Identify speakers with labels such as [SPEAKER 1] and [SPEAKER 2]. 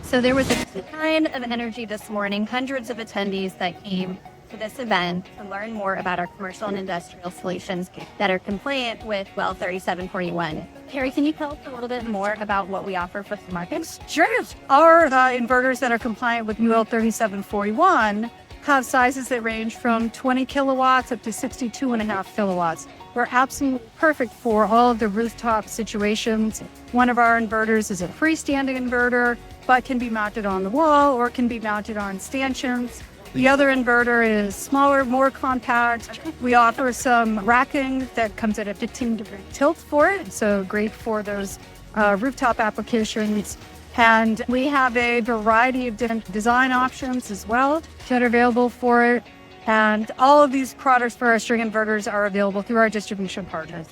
[SPEAKER 1] So there was a ton of energy this morning, hundreds of attendees that came to this event to learn more about our commercial and industrial solutions that are compliant with UL3741. Carrie, can you tell us a little bit more about what we offer for the markets?
[SPEAKER 2] Sure. Our inverters that are compliant with UL3741 have sizes that range from 20 kilowatts up to 62.5 kilowatts. We're absolutely perfect for all of the rooftop situations. One of our inverters is a freestanding inverter, but can be mounted on the wall or can be mounted on stanchions. The other inverter is smaller, more compact. We offer some racking that comes at a 15-degree tilt for it, so great for those rooftop applications. And we have a variety of different design options as well that are available for it. And all of these products for our string inverters are available through our distribution partners.